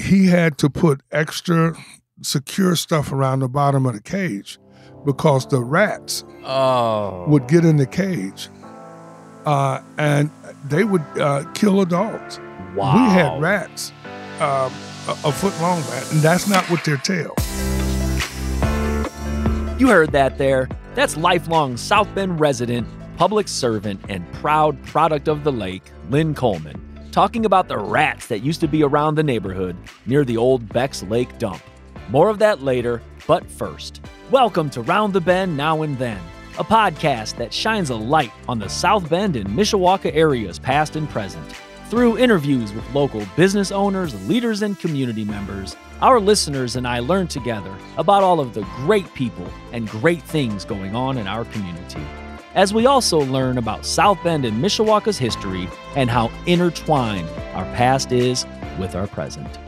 he had to put extra secure stuff around the bottom of the cage because the rats would get in the cage and they would kill adults. Wow. We had rats, a foot long rat, and that's not what their tail. You heard that there. That's lifelong South Bend resident, public servant, and proud product of the lake, Lynn Coleman, talking about the rats that used to be around the neighborhood near the old Beck's Lake dump. More of that later, but first, welcome to Round the Bend Now and Then, a podcast that shines a light on the South Bend and Mishawaka areas past and present. Through interviews with local business owners, leaders, and community members, our listeners and I learn together about all of the great people and great things going on in our community, as we also learn about South Bend and Mishawaka's history and how intertwined our past is with our present.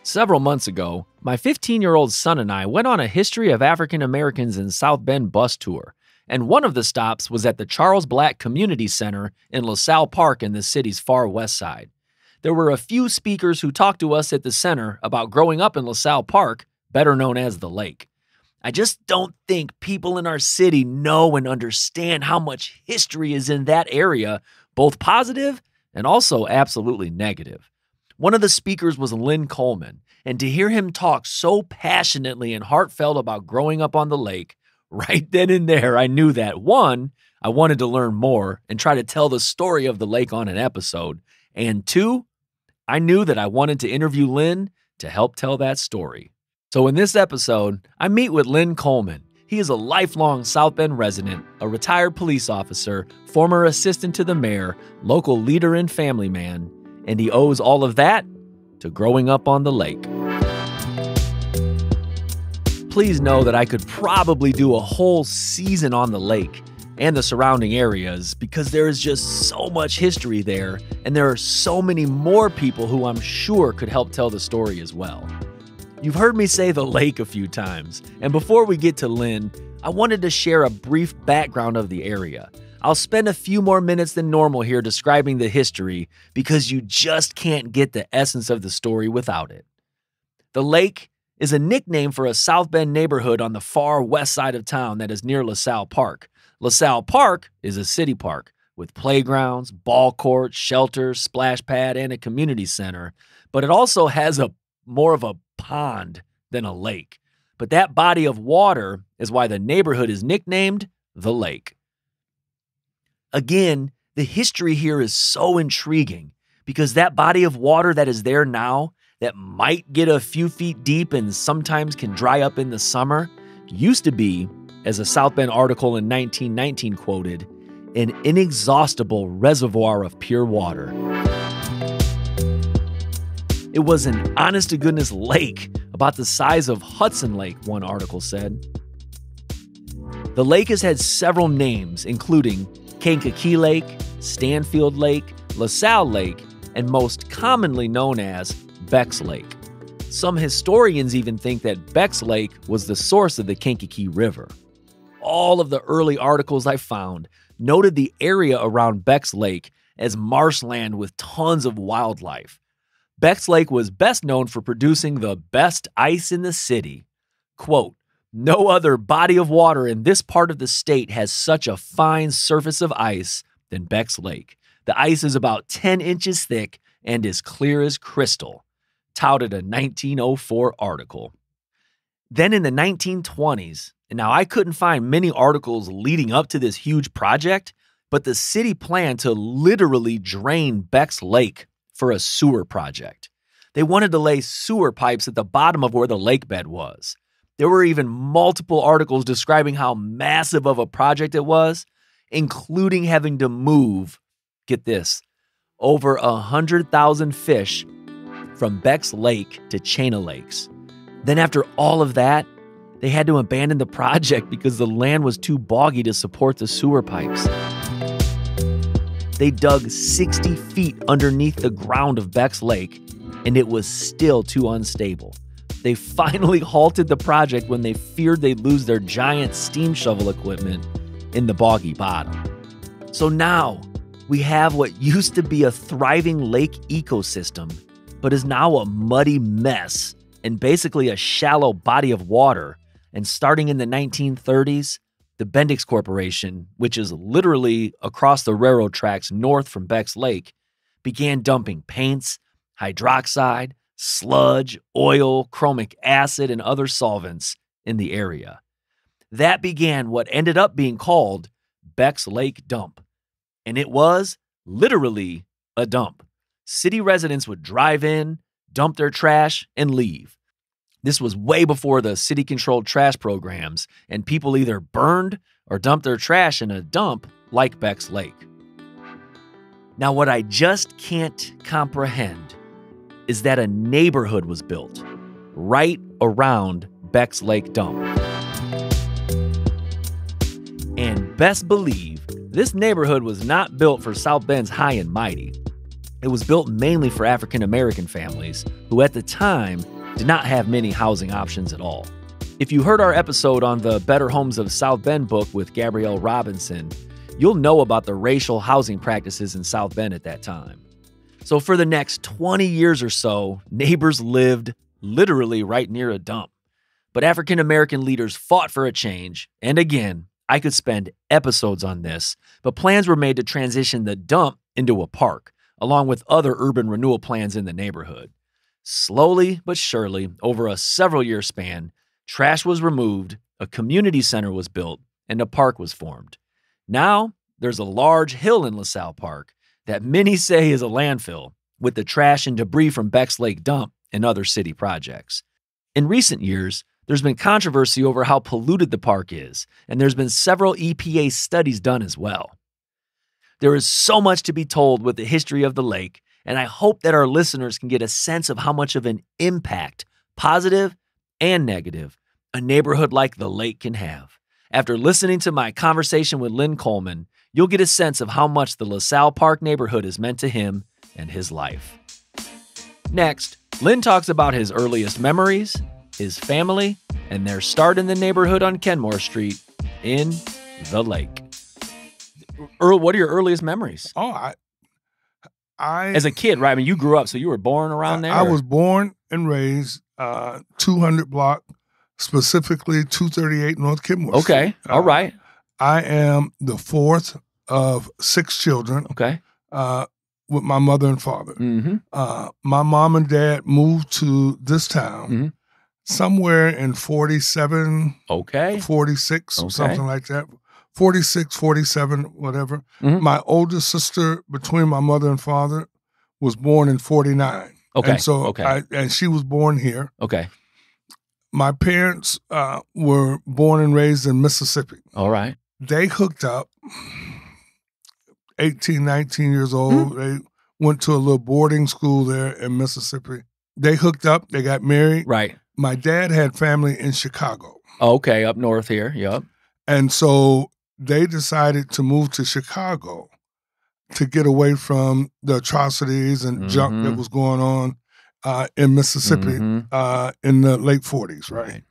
Several months ago, my 15-year-old son and I went on a History of African Americans in South Bend bus tour, and one of the stops was at the Charles Black Community Center in LaSalle Park in the city's far west side. There were a few speakers who talked to us at the center about growing up in LaSalle Park, better known as the lake. I just don't think people in our city know and understand how much history is in that area, both positive and also absolutely negative. One of the speakers was Lynn Coleman, and to hear him talk so passionately and heartfelt about growing up on the lake, right then and there, I knew that, one, I wanted to learn more and try to tell the story of the lake on an episode, and two, I knew that I wanted to interview Lynn to help tell that story. So in this episode, I meet with Lynn Coleman. He is a lifelong South Bend resident, a retired police officer, former assistant to the mayor, local leader and family man, and he owes all of that to growing up on the lake. Please know that I could probably do a whole season on the lake and the surrounding areas because there is just so much history there, and there are so many more people who I'm sure could help tell the story as well. You've heard me say the lake a few times, and before we get to Lynn, I wanted to share a brief background of the area. I'll spend a few more minutes than normal here describing the history because you just can't get the essence of the story without it. The lake is a nickname for a South Bend neighborhood on the far west side of town that is near LaSalle Park. LaSalle Park is a city park with playgrounds, ball courts, shelters, splash pad, and a community center, but it also has more of a pond than a lake. But that body of water is why the neighborhood is nicknamed the lake. Again, the history here is so intriguing because that body of water that is there now that might get a few feet deep and sometimes can dry up in the summer used to be, as a South Bend article in 1919 quoted, an inexhaustible reservoir of pure water. It was an honest-to-goodness lake about the size of Hudson Lake, one article said. The lake has had several names, including Kankakee Lake, Stanfield Lake, LaSalle Lake, and most commonly known as Beck's Lake. Some historians even think that Beck's Lake was the source of the Kankakee River. All of the early articles I found noted the area around Beck's Lake as marshland with tons of wildlife. Beck's Lake was best known for producing the best ice in the city. Quote, "No other body of water in this part of the state has such a fine surface of ice than Beck's Lake. The ice is about 10 inches thick and is clear as crystal," touted a 1904 article. Then in the 1920s, and now I couldn't find many articles leading up to this huge project, but the city planned to literally drain Beck's Lake for a sewer project. They wanted to lay sewer pipes at the bottom of where the lake bed was. There were even multiple articles describing how massive of a project it was, including having to move, get this, over 100,000 fish from Beck's Lake to Chaina Lakes. Then after all of that, they had to abandon the project because the land was too boggy to support the sewer pipes. They dug 60 feet underneath the ground of Beck's Lake, and it was still too unstable. They finally halted the project when they feared they'd lose their giant steam shovel equipment in the boggy bottom. So now we have what used to be a thriving lake ecosystem but is now a muddy mess and basically a shallow body of water. And starting in the 1930s, the Bendix Corporation, which is literally across the railroad tracks north from Beck's Lake, began dumping paints, hydroxide, sludge, oil, chromic acid, and other solvents in the area. That began what ended up being called Beck's Lake Dump. And it was literally a dump. City residents would drive in, dump their trash, and leave. This was way before the city-controlled trash programs, and people either burned or dumped their trash in a dump like Beck's Lake. Now, what I just can't comprehend is that a neighborhood was built right around Beck's Lake Dump. And best believe, this neighborhood was not built for South Bend's high and mighty. It was built mainly for African-American families who at the time did not have many housing options at all. If you heard our episode on the Better Homes of South Bend book with Gabrielle Robinson, you'll know about the racial housing practices in South Bend at that time. So for the next 20 years or so, neighbors lived literally right near a dump. But African-American leaders fought for a change, and again, I could spend episodes on this, but plans were made to transition the dump into a park, along with other urban renewal plans in the neighborhood. Slowly but surely, over a several-year span, trash was removed, a community center was built, and a park was formed. Now, there's a large hill in LaSalle Park that many say is a landfill, with the trash and debris from Beck's Lake Dump and other city projects. In recent years, there's been controversy over how polluted the park is, and there's been several EPA studies done as well. There is so much to be told with the history of the lake, and I hope that our listeners can get a sense of how much of an impact, positive and negative, a neighborhood like the lake can have. After listening to my conversation with Lynn Coleman, you'll get a sense of how much the LaSalle Park neighborhood has meant to him and his life. Next, Lynn talks about his earliest memories, his family, and their start in the neighborhood on Kenmore Street in the lake. Earl, what are your earliest memories? I as a kid, right? I mean, you grew up, so you were born around there? I was born and raised 200 block, specifically 238 North Kenmore Street. Okay, all right. I am the fourth of 6 children. Okay. With my mother and father. Mm-hmm. My mom and dad moved to this town somewhere in 47, 46, something like that. 46, 47, whatever. Mm-hmm. My oldest sister, between my mother and father, was born in 49. Okay. And so and she was born here. Okay. My parents were born and raised in Mississippi. All right. They hooked up 18, 19 years old. They went to a little boarding school there in Mississippi. They hooked up. They got married. Right. My dad had family in Chicago. Okay, up north here. Yep. And so they decided to move to Chicago to get away from the atrocities and junk that was going on in Mississippi in the late 40s, right?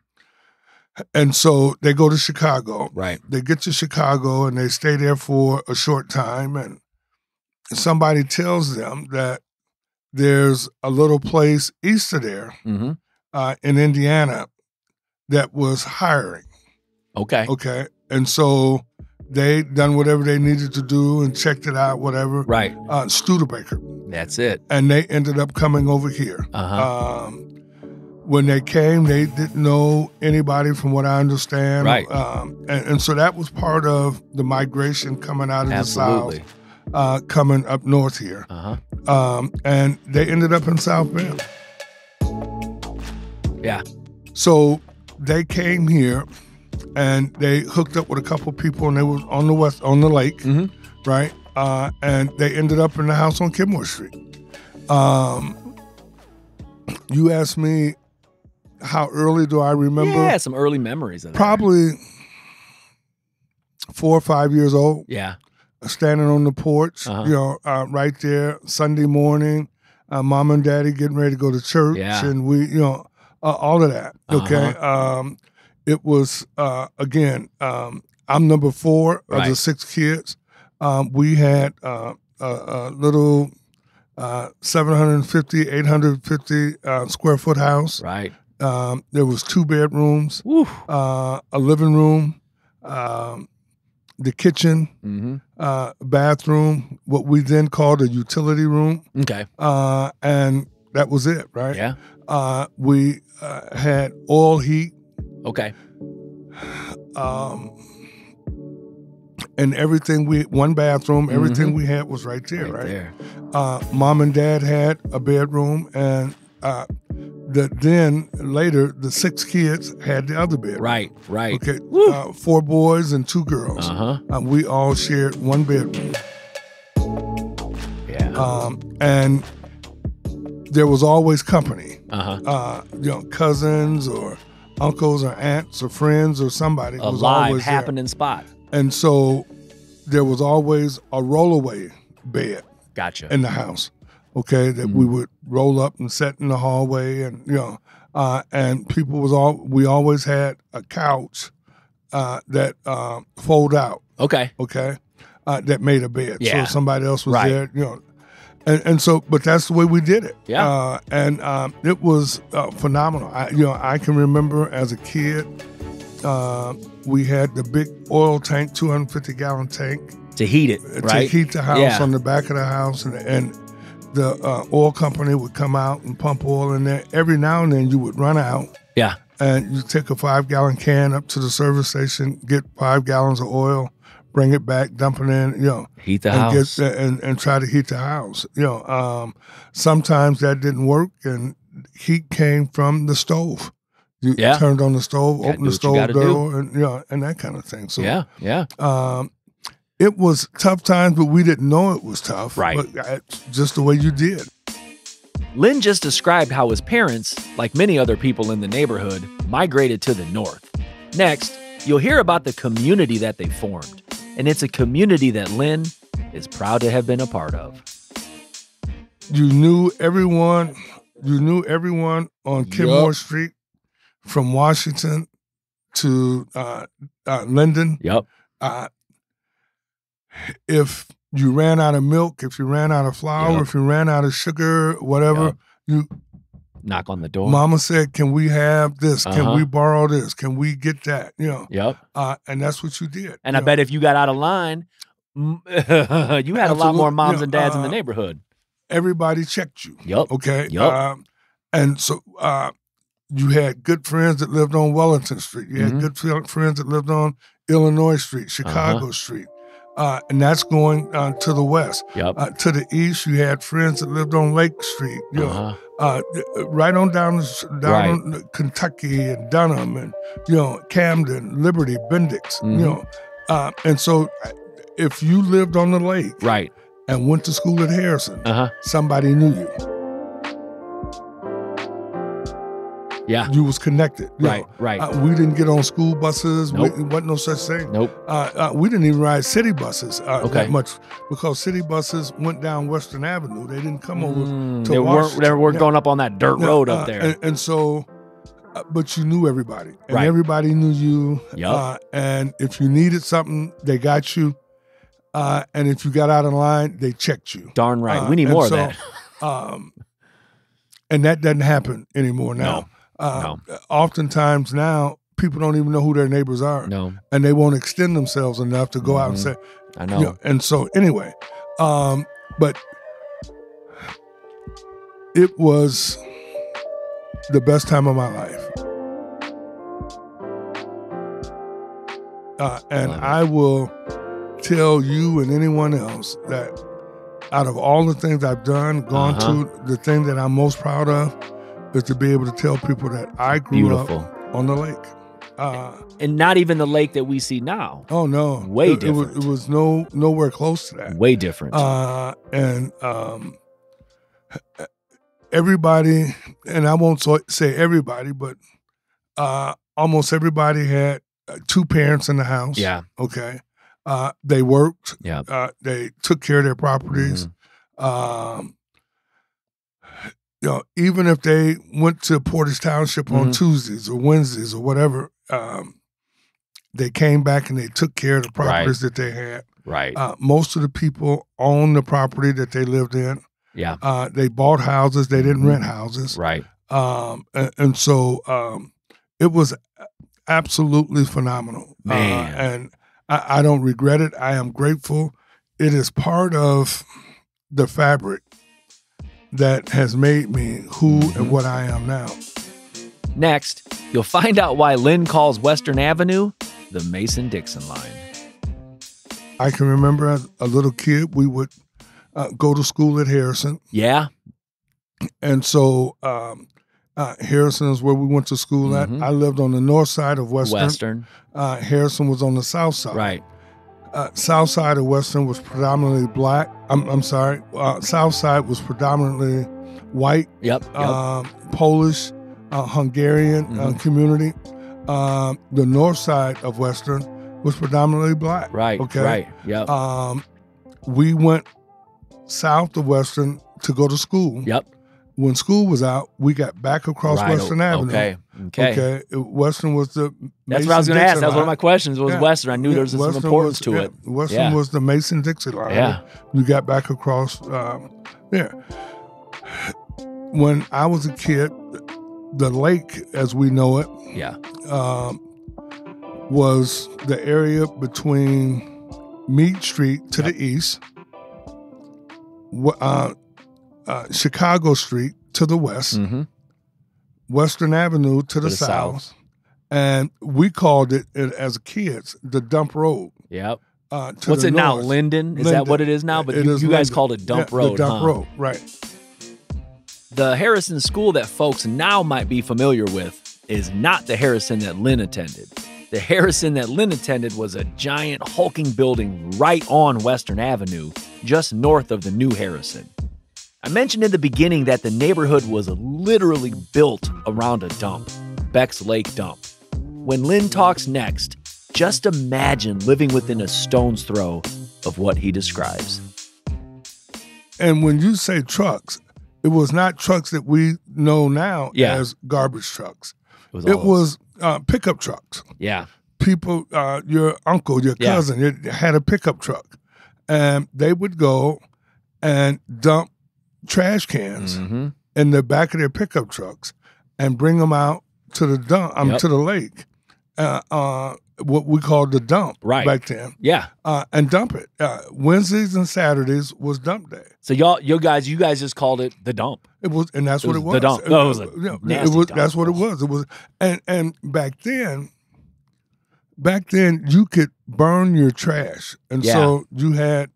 And so they go to Chicago. Right. They get to Chicago and they stay there for a short time, and somebody tells them that there's a little place east of there in Indiana that was hiring. Okay. Okay. And so they done whatever they needed to do and checked it out, whatever. Right. Studebaker. That's it. And they ended up coming over here. When they came, they didn't know anybody from what I understand. Right. And so that was part of the migration coming out of the South, coming up north here. And they ended up in South Bend. Yeah. So they came here and they hooked up with a couple people, and they were on the lake, right? And they ended up in the house on Kenmore Street. You asked me, how early do I remember? Yeah, some early memories of that. Probably 4 or 5 years old. Yeah. Standing on the porch, right there, Sunday morning, mom and daddy getting ready to go to church, and we, all of that. Okay. It was, again, I'm number 4 of the 6 kids. We had a little 750, 850 square foot house. Right. There was 2 bedrooms, a living room, the kitchen, bathroom, what we then called a utility room. Okay. And that was it, right? Yeah. We had all heat. Okay. And everything one bathroom, everything we had was right there, right? There. Mom and dad had a bedroom, and then later the 6 kids had the other bedroom. Right. Okay, 4 boys and 2 girls. We all shared one bedroom. Yeah. And there was always company. Cousins or uncles or aunts or friends or somebody. A was live always happening spot. And so there was always a rollaway bed. Gotcha. In the house, okay, that we would roll up and set in the hallway, and and we always had a couch that fold out. Okay. That made a bed. Yeah. So somebody else was there, and so, but that's the way we did it. Yeah. And it was phenomenal. I can remember as a kid, we had the big oil tank, 250-gallon tank. To heat it, right? To heat the house on the back of the house, and the oil company would come out and pump oil in there. Every now and then you would run out. Yeah. And you take a 5-gallon can up to the service station, get 5 gallons of oil, bring it back, dump it in, heat the house. And try to heat the house. Sometimes that didn't work, and heat came from the stove. You turned on the stove, opened the stove door, and that kind of thing. So it was tough times, but we didn't know it was tough. Right. But just the way you did. Lynn just described how his parents, like many other people in the neighborhood, migrated to the north. Next, you'll hear about the community that they formed. And it's a community that Lynn is proud to have been a part of. You knew everyone on Kenmore Street, from Washington to Linden. Yep. If you ran out of milk, if you ran out of flour, if you ran out of sugar, whatever, you knock on the door. Mama said, "Can we have this? Can we borrow this? Can we get that?" Yep. And that's what you did. And I bet if you got out of line, you had a lot more moms and dads in the neighborhood. Everybody checked you. Yep. Okay. Yep. And so you had good friends that lived on Wellington Street. You had good friends that lived on Illinois Street, Chicago Street. And that's going to the west. Yep. To the east, you had friends that lived on Lake Street, right on down on Kentucky and Dunham and, Camden, Liberty, Bendix, and so if you lived on the lake and went to school at Harrison, somebody knew you. Yeah. You was connected. Right. We didn't get on school buses. Nope. It wasn't no such thing. Nope. We didn't even ride city buses that much because city buses went down Western Avenue. They didn't come over to Washington. They weren't going up on that dirt road up there. And so, but you knew everybody. And everybody knew you. Yep. And if you needed something, they got you. And if you got out of line, they checked you. Darn right. We need more of that. And that doesn't happen anymore now. No. Oftentimes now, people don't even know who their neighbors are. No. And they won't extend themselves enough to go out and say, I know. And so anyway, but it was the best time of my life. And I will tell you and anyone else that out of all the things I've done, gone to, the thing that I'm most proud of is to be able to tell people that I grew up on the lake. And not even the lake that we see now. Oh, no. Way different. It was nowhere close to that. Way different. And everybody, and I won't say everybody, but almost everybody had 2 parents in the house. Yeah. Okay. They worked. Yeah. They took care of their properties. Even if they went to Portage Township on Tuesdays or Wednesdays or whatever, they came back and they took care of the properties that they had. Right. Most of the people owned the property that they lived in. Yeah. They bought houses. They didn't rent houses. Right. And so it was absolutely phenomenal. Man. And I don't regret it. I am grateful. It is part of the fabric that has made me who and what I am now. Next, you'll find out why Lynn calls Western Avenue the Mason-Dixon line. I can remember as a little kid, we would go to school at Harrison. Yeah. And so Harrison is where we went to school at. I lived on the north side of Western. Harrison was on the south side. Right. South side of Western was predominantly black. South side was predominantly white. Yep. Polish, Hungarian community. The north side of Western was predominantly black. Right. Okay. Right. Yep. We went south of Western to go to school. Yep. When school was out, we got back across Western Avenue. Okay. Western was the That's what I was going to ask. That was one of my questions. Was Western? I knew there was some importance to it. Western was the Mason-Dixon line. Yeah. You got back across there. When I was a kid, the lake, as we know it, was the area between Meade Street to the east, Chicago Street to the west, Western Avenue to the south, and we called it as kids the Dump Road. Yep. What's it now? Linden? Is that what it is now? But you guys called it Dump Road. The Dump Road, right. The Harrison School that folks now might be familiar with is not the Harrison that Lynn attended. The Harrison that Lynn attended was a giant hulking building right on Western Avenue, just north of the new Harrison. I mentioned in the beginning that the neighborhood was literally built around a dump, Beck's Lake Dump. When Lynn talks next, just imagine living within a stone's throw of what he describes. And when you say trucks, it was not trucks that we know now as garbage trucks. It was pickup trucks. Yeah. People, your uncle, your cousin, had a pickup truck. And they would go and dump trash cans in the back of their pickup trucks and bring them out to the dump, to the lake, what we called the dump back then. Yeah. And dump it. Wednesdays and Saturdays was dump day. So you guys just called it the dump. It was, and that's what it was. The dump. No, it was a nasty dump. That's what it was. It was, and back then you could burn your trash, and so you had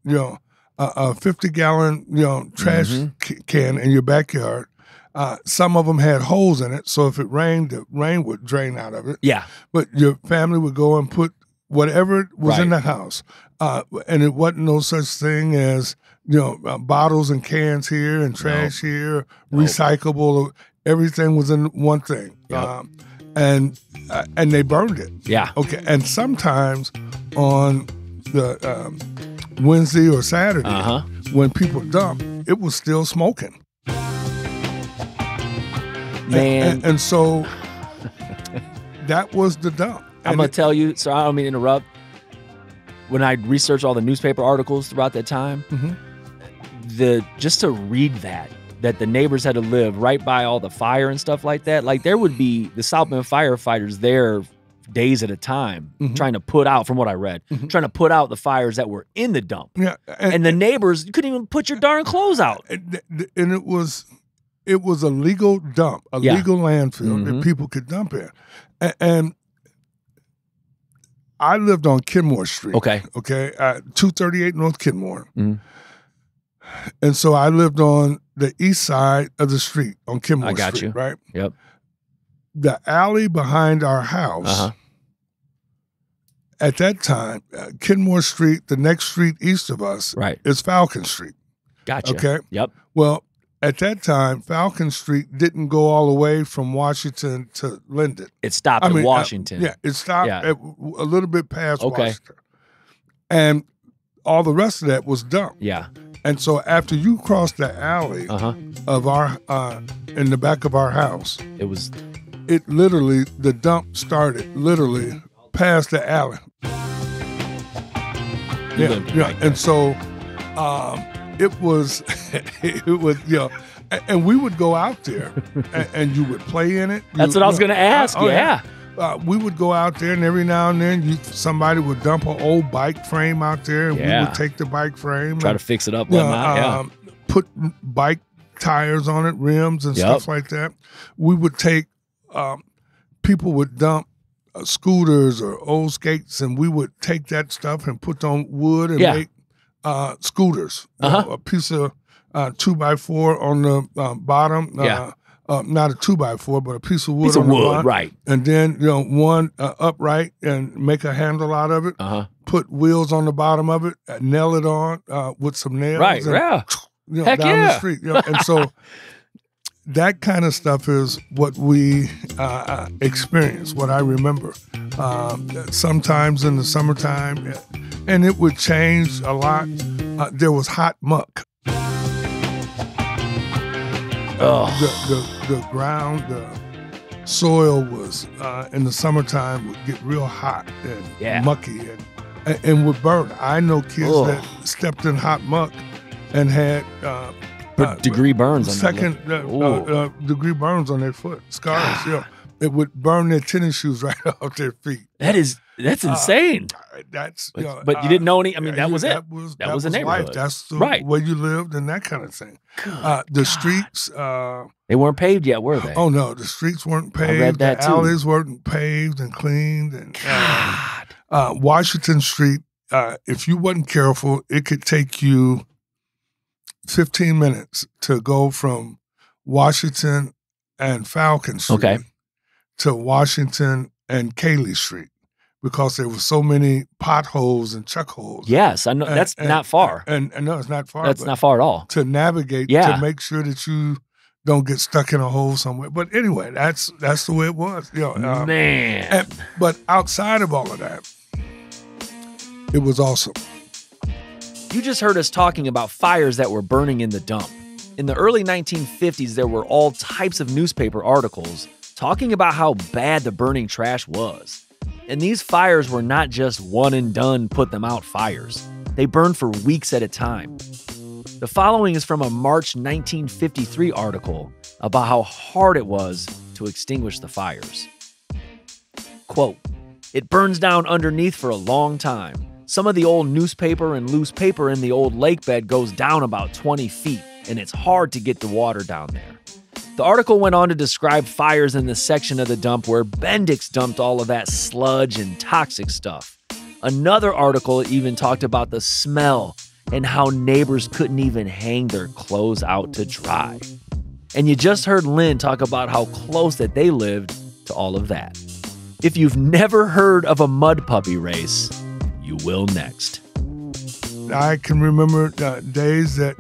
a 50-gallon trash can in your backyard. Some of them had holes in it, so if it rained, the rain would drain out of it. Yeah. But your family would go and put whatever was in the house, and it wasn't no such thing as bottles and cans here and trash here, recyclable. Everything was in one thing, and they burned it. Yeah. Okay. And sometimes on the Wednesday or Saturday, when people dumped, it was still smoking. Man. And so that was the dump. I'm going to tell you, so I don't mean to interrupt. When I researched all the newspaper articles throughout that time, just to read that the neighbors had to live right by all the fire and stuff like that, like there would be the South Bend firefighters there days at a time trying to put out, from what I read, trying to put out the fires that were in the dump. Yeah. And the neighbors, you couldn't even put your darn clothes out. And it was a legal dump, a legal landfill that people could dump in. And I lived on Kenmore Street. Okay. 238 North Kenmore. And so I lived on the east side of the street on Kenmore Street. I got you. Right? Yep. The alley behind our house, at that time, Kenmore Street, the next street east of us, is Falcon Street. Gotcha. Okay? Yep. Well, at that time, Falcon Street didn't go all the way from Washington to Linden. It stopped at Washington. It stopped at a little bit past Washington. And all the rest of that was dump. Yeah. And so after you crossed the alley of our in the back of our house, it literally, the dump started literally past the alley. Right and so it was, and we would go out there, and you would play in it. That's what I was going to ask. We would go out there, and every now and then, somebody would dump an old bike frame out there, and we would take the bike frame, try to fix it up, whatnot. Put bike tires on it, rims, and stuff like that. We would take people would dump scooters or old skates, and we would take that stuff and put on wood and make scooters. A piece of 2x4 on the bottom. Not a 2x4, but a piece of wood on the bottom. Right. And then one upright and make a handle out of it. Put wheels on the bottom of it, nail it on with some nails. Right. Heck down the street. And so that kind of stuff is what we experience, what I remember. Sometimes in the summertime, and it would change a lot. There was hot muck. The ground, the soil was in the summertime would get real hot and mucky and would burn. I know kids that stepped in hot muck and had degree burns on degree burns on their foot, scars. It would burn their tennis shoes right off their feet. That's insane. But you didn't know any. I mean, that was it. That was the neighborhood. Life. That's the way you lived and that kind of thing. The streets. They weren't paved yet, were they? Oh no, the streets weren't paved. I read that the alleys weren't paved and cleaned. And Washington Street, if you wasn't careful, it could take you 15 minutes to go from Washington and Falcon Street to Washington and Cayley Street, because there were so many potholes and chuck holes. Yes, I know. That's not far. And no, it's not far. That's not far at all. To navigate, to make sure that you don't get stuck in a hole somewhere. But anyway, that's the way it was. Man. But outside of all of that, it was awesome. You just heard us talking about fires that were burning in the dump. In the early 1950s, there were all types of newspaper articles talking about how bad the burning trash was. And these fires were not just one and done, put them out fires. They burned for weeks at a time. The following is from a March 1953 article about how hard it was to extinguish the fires. Quote, "It burns down underneath for a long time. Some of the old newspaper and loose paper in the old lake bed goes down about 20 feet, and it's hard to get the water down there." The article went on to describe fires in the section of the dump where Bendix dumped all of that sludge and toxic stuff. Another article even talked about the smell and how neighbors couldn't even hang their clothes out to dry. And you just heard Lynn talk about how close that they lived to all of that. If you've never heard of a mud puppy race, you will next. I can remember days that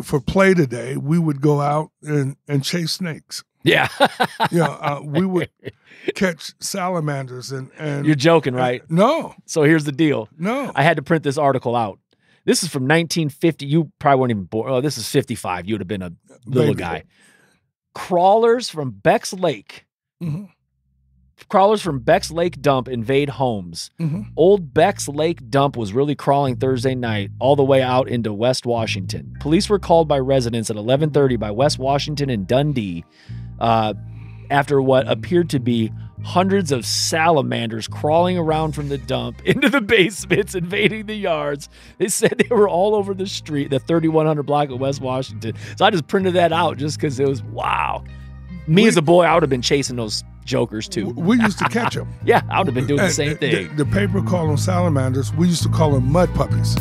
for play today, we would go out and chase snakes. Yeah. We would catch salamanders and You're joking, right? No. So here's the deal. No. I had to print this article out. This is from 1950. You probably weren't even born. Oh, this is 55. You would have been a little guy. Crawlers from Beck's Lake. Mm-hmm. Crawlers from Beck's Lake dump invade homes. Mm-hmm. Old Beck's Lake dump was really crawling Thursday night all the way out into West Washington. Police were called by residents at 11:30 by West Washington and Dundee after what appeared to be hundreds of salamanders crawling around from the dump into the basements, invading the yards. They said they were all over the street, the 3100 block of West Washington. So I just printed that out just because it was, wow. Me as a boy, I would have been chasing those jokers too. We used to catch them. Yeah, I would have been doing the same thing. The paper called them salamanders. We used to call them mud puppies.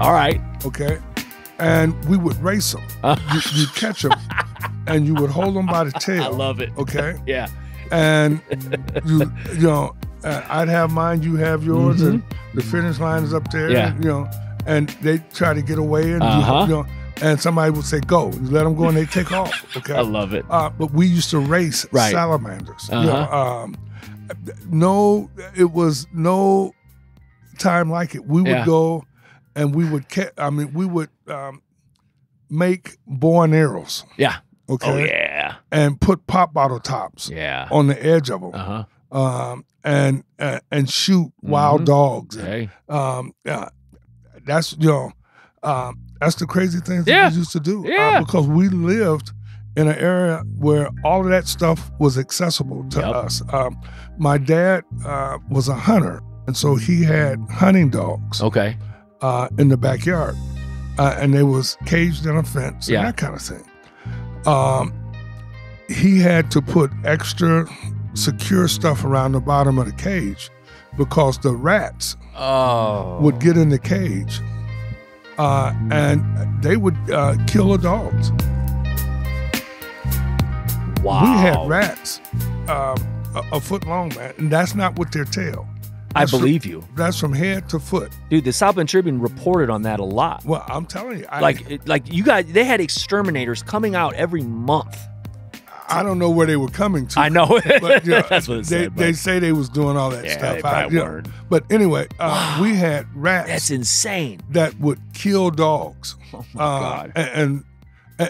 All right. Okay. And we would race them. You'd catch them, and you would hold them by the tail. I love it. Okay. Yeah. And I'd have mine, you have yours, and the finish line is up there. Yeah. And they try to get away, and and somebody would say, go. You let them go, and they take off. Okay. I love it. But we used to race salamanders. No, it was no time like it. We would go, and we would we would make bow and arrows. Yeah. Okay. Oh, yeah. And put pop bottle tops. Yeah. On the edge of them. and shoot wild dogs. Okay. That's that's the crazy things Yeah. that we used to do. Yeah. Because we lived in an area where all of that stuff was accessible to us. My dad was a hunter, and so he had hunting dogs. Okay. In the backyard, and they was caged in a fence and that kind of thing. He had to put extra secure stuff around the bottom of the cage because the rats would get in the cage and they would kill the dogs. Wow. We had rats a foot long, man, and that's not with their tail. I believe you. That's from head to foot. Dude, the South Bend Tribune reported on that a lot. Well, I'm telling you. Like you guys, they had exterminators coming out every month. I don't know where they were coming to. I know. But, that's what it said. They say they was doing all that stuff. They probably weren't. But anyway, we had rats. That's insane. That would kill dogs. Oh my God.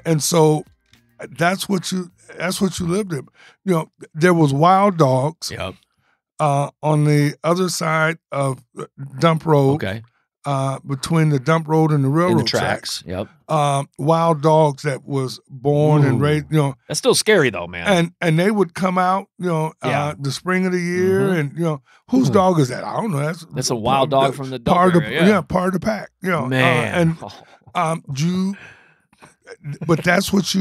And so that's what you lived in. There was wild dogs. Yep. On the other side of Dump Road. Okay. Between the Dump Road and the railroad tracks. Yep. Wild dogs that was born and raised, That's still scary though, man. And they would come out, the spring of the year, and whose dog is that? I don't know. That's a wild dog from the dump area, part of the pack. Man. But that's what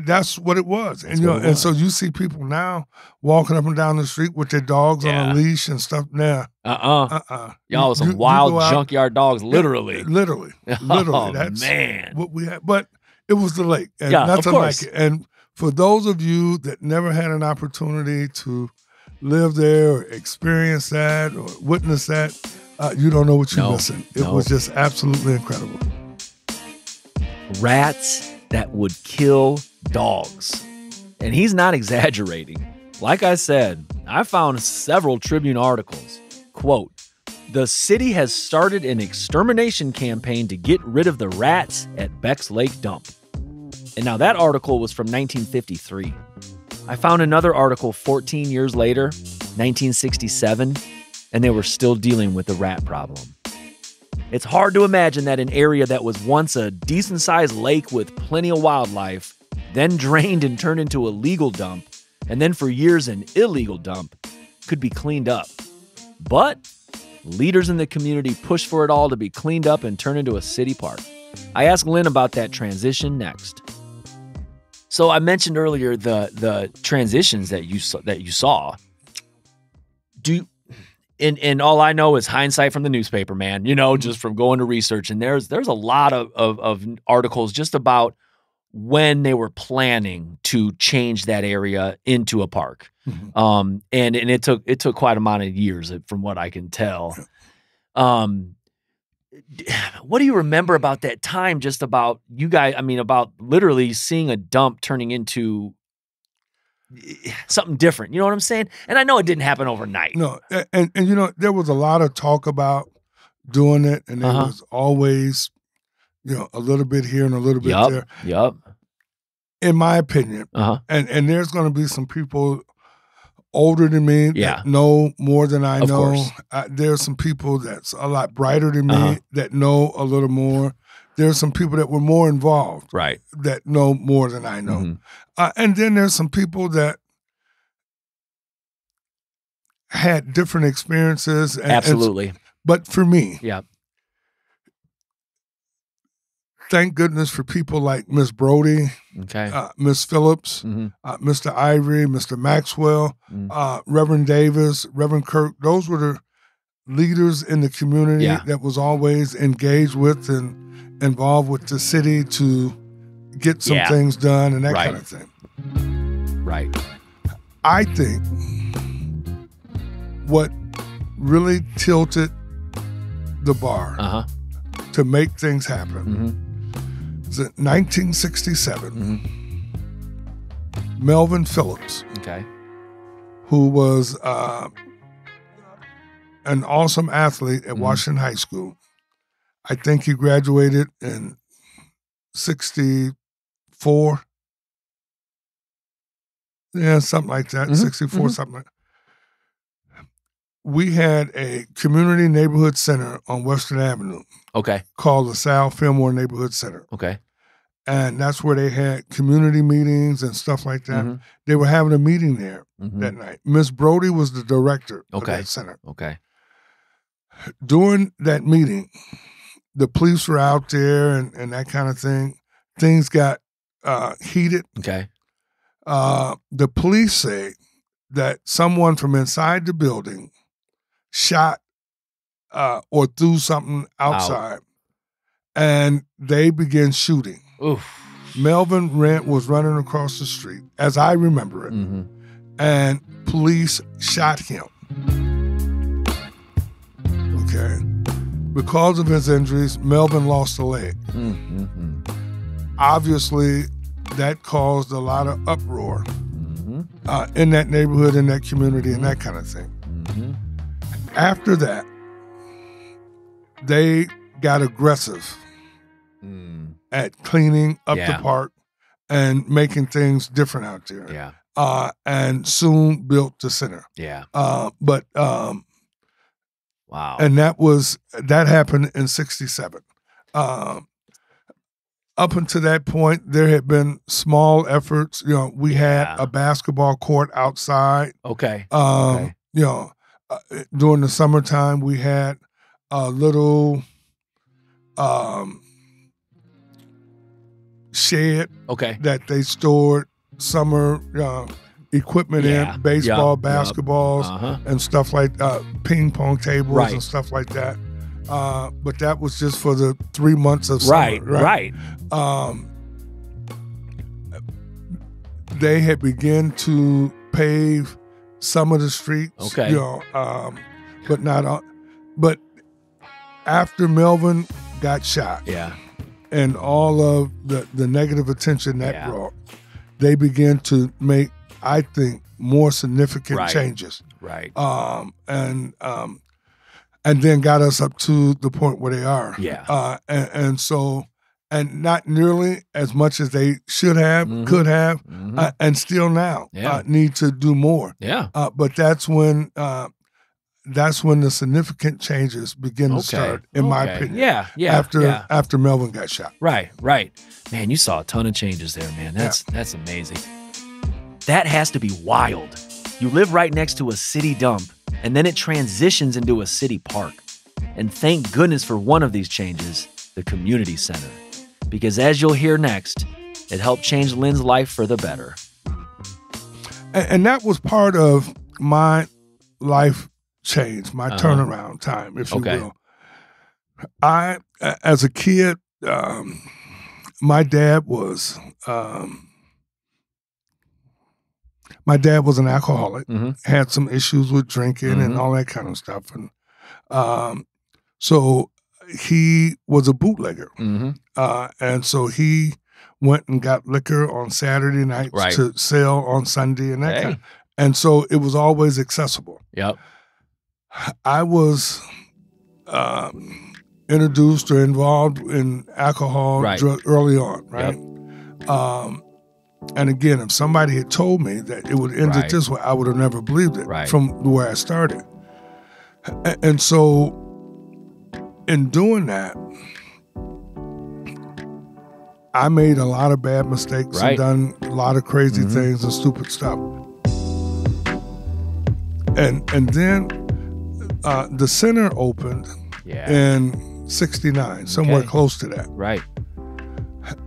that's what it was. And and so you see people now walking up and down the street with their dogs on a leash and stuff now. Y'all some wild junkyard dogs, literally. Literally. That's man. what we had. But it was the lake. And yeah, nothing of course. like it. And for those of you that never had an opportunity to live there or experience that or witness that, you don't know what you're missing. It was just absolutely incredible. Rats that would kill dogs. And he's not exaggerating. Like I said, I found several Tribune articles. Quote, "The city has started an extermination campaign to get rid of the rats at Beck's Lake Dump." And now that article was from 1953. I found another article 14 years later, 1967, and they were still dealing with the rat problem. It's hard to imagine that an area that was once a decent-sized lake with plenty of wildlife, then drained and turned into a legal dump, and then for years an illegal dump, could be cleaned up. But leaders in the community pushed for it all to be cleaned up and turned into a city park. I asked Lynn about that transition next. So I mentioned earlier the transitions that you saw. And all I know is hindsight from the newspaper, man, just from going to research. And there's a lot of articles just about when they were planning to change that area into a park. Mm-hmm. And it took quite a amount of years from what I can tell. What do you remember about that time, just about you guys, about literally seeing a dump turning into something different, you know what I'm saying? And I know it didn't happen overnight. No, and there was a lot of talk about doing it, and there was always, a little bit here and a little bit there. Yep. In my opinion, and there's going to be some people older than me that know more than I know. There's some people that's a lot brighter than me that know a little more. There's some people that were more involved, right, that know more than I know. Mm-hmm. And then there's some people that had different experiences. Absolutely. But for me, thank goodness for people like Miss Brody, Miss Phillips, Mr. Ivory, Mr. Maxwell, Reverend Davis, Reverend Kirk. Those were the leaders in the community that was always engaged with and involved with the city to get some things done and that kind of thing. Right. I think what really tilted the bar to make things happen was in 1967. Melvin Phillips, who was an awesome athlete at Washington High School. I think he graduated in 64. Yeah, something like that. 64, something like that. we had a community neighborhood center on Western Avenue. Okay. Called LaSalle Fillmore Neighborhood Center. Okay. And that's where they had community meetings and stuff like that. Mm-hmm. They were having a meeting there that night. Miss Brody was the director of that center. Okay. During that meeting, the police were out there and that kind of thing. Things got heated. Okay. The police say that someone from inside the building shot or threw something outside, and they began shooting. Oof. Melvin was running across the street, as I remember it, and police shot him. Okay. Because of his injuries, Melvin lost a leg. Obviously, that caused a lot of uproar in that neighborhood, in that community, and that kind of thing. After that, they got aggressive at cleaning up the park and making things different out there. Yeah. And soon built the center. Yeah. Wow. And that happened in 1967. Up until that point, there had been small efforts. You know, we had a basketball court outside. Okay. You know, during the summertime, we had a little shed that they stored summer equipment in, baseball, basketballs, and stuff like ping pong tables and stuff like that. But that was just for the 3 months of summer. Right. They had begun to pave some of the streets. You know, but not all. But after Melvin got shot, and all of the negative attention that brought, they began to make, I think, more significant changes. Right. And then got us up to the point where they are. Yeah. And so, and not nearly as much as they should have, could have, and still now need to do more. Yeah. But that's when the significant changes begin to start, in my opinion. After Melvin got shot. Right. Man, you saw a ton of changes there, man. That's amazing. That has to be wild. You live right next to a city dump, and then it transitions into a city park. And thank goodness for one of these changes, the community center. Because as you'll hear next, it helped change Lynn's life for the better. And that was part of my life change, my turnaround time, if you will. I, as a kid, my dad was an alcoholic, had some issues with drinking and all that kind of stuff. And so he was a bootlegger. And so he went and got liquor on Saturday nights to sell on Sunday and that kind of, and so it was always accessible. Yep. I was introduced or involved in alcohol drug early on, right? Yep. And again, if somebody had told me that it would end it this way, I would have never believed it from where I started. And so in doing that, I made a lot of bad mistakes and done a lot of crazy things and stupid stuff. And then the center opened in 1969, somewhere close to that. Right.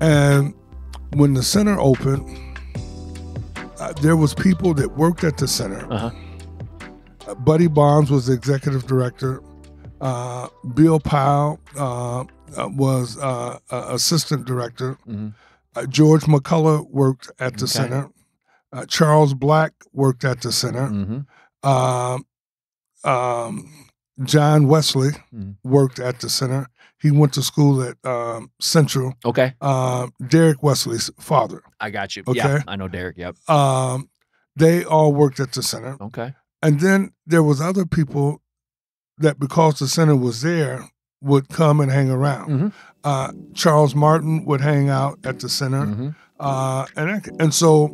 And when the center opened, there was people that worked at the center. Buddy Bonds was the executive director. Bill Powell was assistant director. George McCullough worked at the center. Charles Black worked at the center. John Wesley worked at the center. He went to school at Central. Derek Wesley's father. I got you. Okay. Yeah, I know Derek. Yep. They all worked at the center. And then there was other people that, because the center was there, would come and hang around. Charles Martin would hang out at the center. And so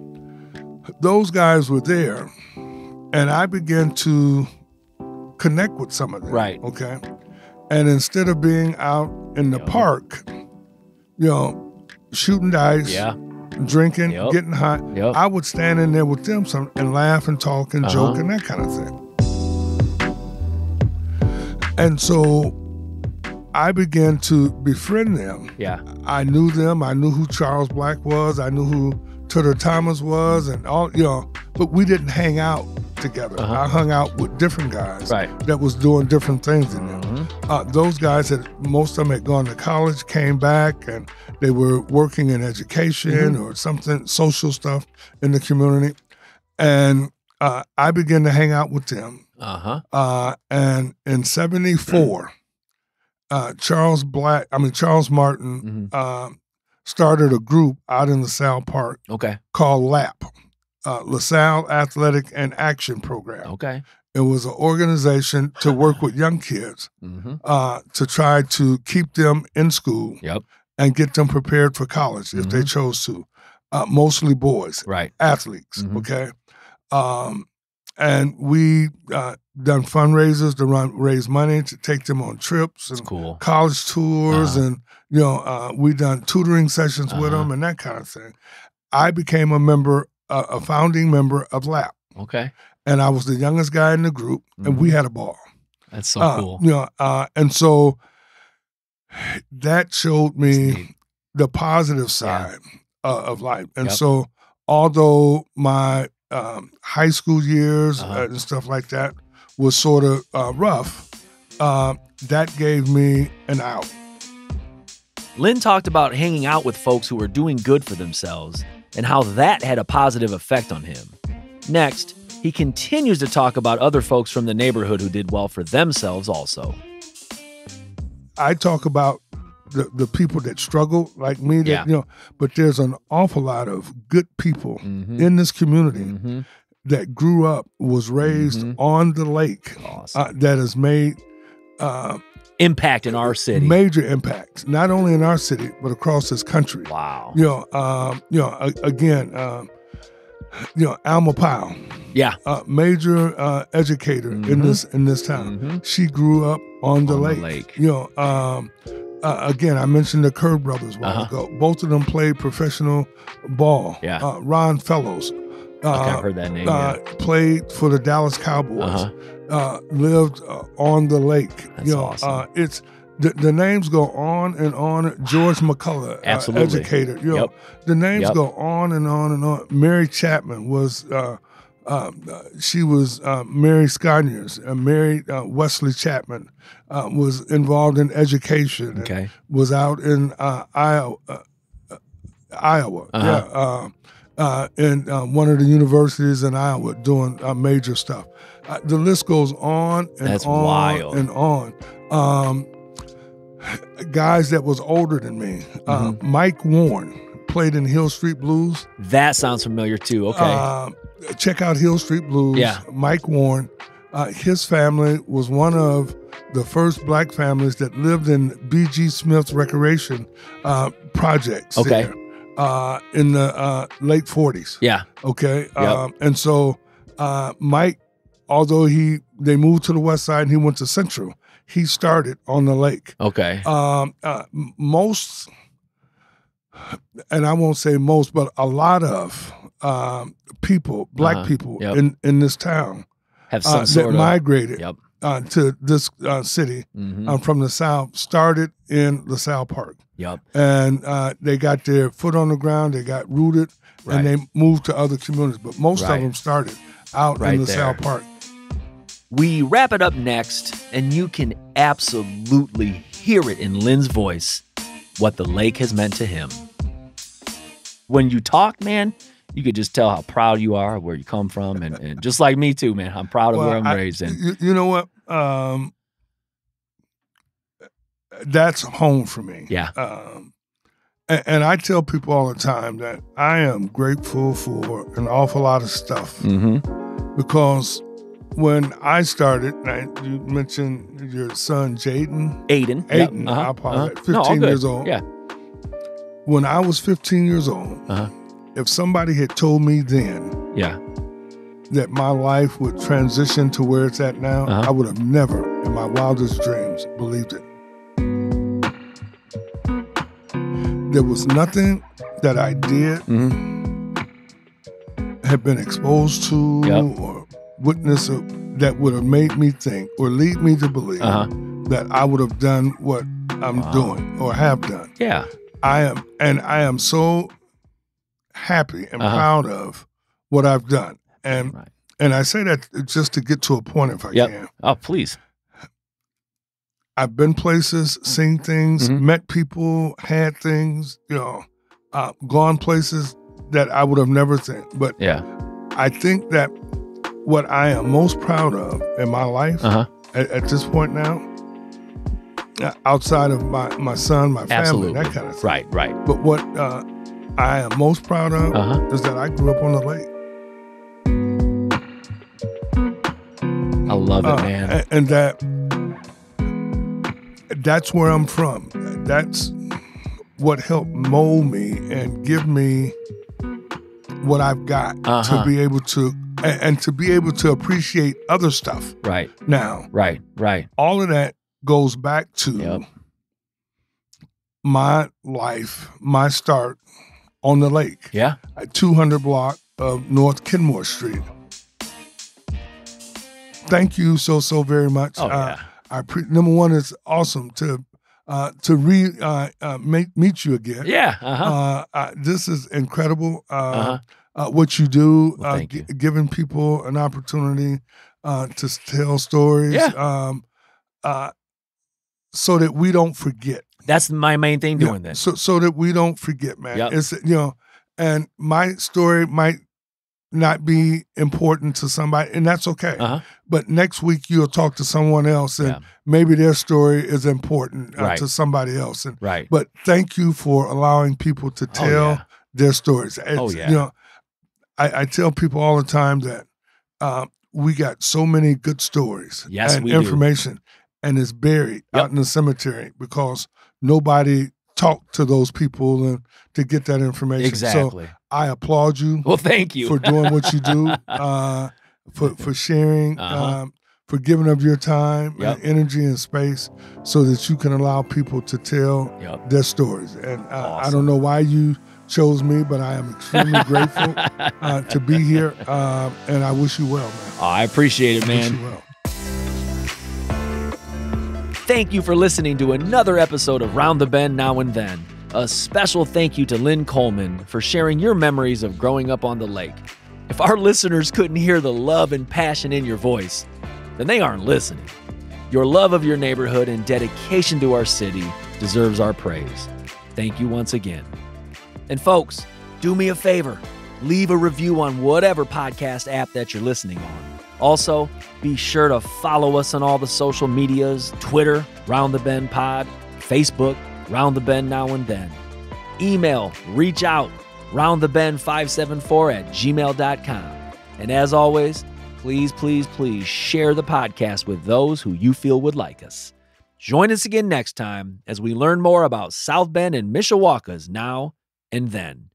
those guys were there. And I began to connect with some of them. Right. Okay. And instead of being out in the park, shooting dice, drinking, getting hot, I would stand in there with them and laugh and talk and joke and that kind of thing. And so I began to befriend them. Yeah. I knew them. I knew who Charles Black was. I knew who Tudor Thomas was and all, but we didn't hang out together. I hung out with different guys that was doing different things than them. Those guys, most of them had gone to college, came back, and they were working in education or something, social stuff in the community. And I began to hang out with them. And in 1974, Charles Martin started a group out in LaSalle Park called LAP, LaSalle Athletic and Action Program. It was an organization to work with young kids to try to keep them in school and get them prepared for college if they chose to. Mostly boys, athletes, and we done fundraisers to raise money to take them on trips and college tours, and we done tutoring sessions with them and that kind of thing. I became a founding member of LAP. And I was the youngest guy in the group, and we had a ball. That's so cool. And so that showed me the positive side of life. And so although my high school years and stuff like that was sort of rough, that gave me an out. Lynn talked about hanging out with folks who were doing good for themselves and how that had a positive effect on him. Next, he continues to talk about other folks from the neighborhood who did well for themselves also. I talk about the people that struggle like me, but there's an awful lot of good people in this community that grew up, was raised on the lake, that has made impact in our city. Major impact, not only in our city, but across this country. Wow. Alma Powell. Major educator in this town. She grew up on the lake. Again, I mentioned the Kerr brothers a while ago. Both of them played professional ball. Ron Fellows. I've heard that name. Played for the Dallas Cowboys. Lived on the lake. That's awesome. It's the names go on and on. George McCullough, educator. The names go on and on and on. Mary Chapman was. She was Mary Sconyers. Mary Wesley Chapman was involved in education. And was out in Iowa. In one of the universities in Iowa doing major stuff. The list goes on and That's on wild. and on. Guys that was older than me. Mike Warren played in Hill Street Blues. That sounds familiar too. Check out Hill Street Blues. Mike Warren. His family was one of the first black families that lived in B.G. Smith's recreation projects there, in the late 40s. And so Mike, although they moved to the west side and he went to Central, he started on the lake. Most, and I won't say most, but a lot of people, black people in this town have some sort that migrated to this city from the South, started in LaSalle Park. And they got their foot on the ground, they got rooted, and they moved to other communities. But most of them started out in LaSalle Park. We wrap it up next, and you can absolutely hear it in Lynn's voice, what the lake has meant to him. When you talk, man, you could just tell how proud you are, where you come from, and just like me too, man. I'm proud of where I'm raised in. You know what? That's home for me. And I tell people all the time that I am grateful for an awful lot of stuff. Because when I started, you mentioned your son, Aiden. I apologize. 15 years old. When I was 15 years old, if somebody had told me then that my life would transition to where it's at now, I would have never, in my wildest dreams, believed it. There was nothing that I did, have been exposed to, or witnessed that would have made me think or lead me to believe that I would have done what I'm doing or have done. Yeah. I am so happy and proud of what I've done. And I say that just to get to a point if I can. Oh, please. I've been places, seen things, met people, had things, gone places that I would have never think. But I think that what I am most proud of in my life at this point now, outside of my son, my family, that kind of thing. Right. But what I am most proud of is that I grew up on the lake. I love it, man. And that's where I'm from. That's what helped mold me and give me what I've got to be able to, and to be able to appreciate other stuff. Right. Now. Right. All of that goes back to my life, my start on the lake. Yeah. At 200 block of North Kenmore Street. Thank you so very much. Oh, yeah. Number one, it's awesome to meet you again. Yeah. This is incredible. What you do, well, you. Giving people an opportunity to tell stories, so that we don't forget. That's my main thing doing this. So that we don't forget, man. It's and my story might not be important to somebody, and that's okay. But next week you'll talk to someone else, and maybe their story is important to somebody else. And but thank you for allowing people to tell their stories. I tell people all the time that we got so many good stories and information, and it's buried out in the cemetery because nobody talked to those people and to get that information. Exactly. So I applaud you. Well, thank you for doing what you do, for sharing, for giving of your time and energy and space so that you can allow people to tell their stories. And I don't know why you chose me, but I am extremely grateful to be here, and I wish you well, man. Oh, I appreciate it, man. I wish you well. Thank you for listening to another episode of Round the Bend Now and Then. A special thank you to Lynn Coleman for sharing your memories of growing up on the lake. If our listeners couldn't hear the love and passion in your voice, then they aren't listening. Your love of your neighborhood and dedication to our city deserves our praise. Thank you once again. And folks, do me a favor. Leave a review on whatever podcast app that you're listening on. Also, be sure to follow us on all the social medias, Twitter, Round the Bend Pod, Facebook, Round the Bend Now and Then. Email, reach out, roundthebend574@gmail.com. And as always, please share the podcast with those who you feel would like us. Join us again next time as we learn more about South Bend and Mishawaka's now and then.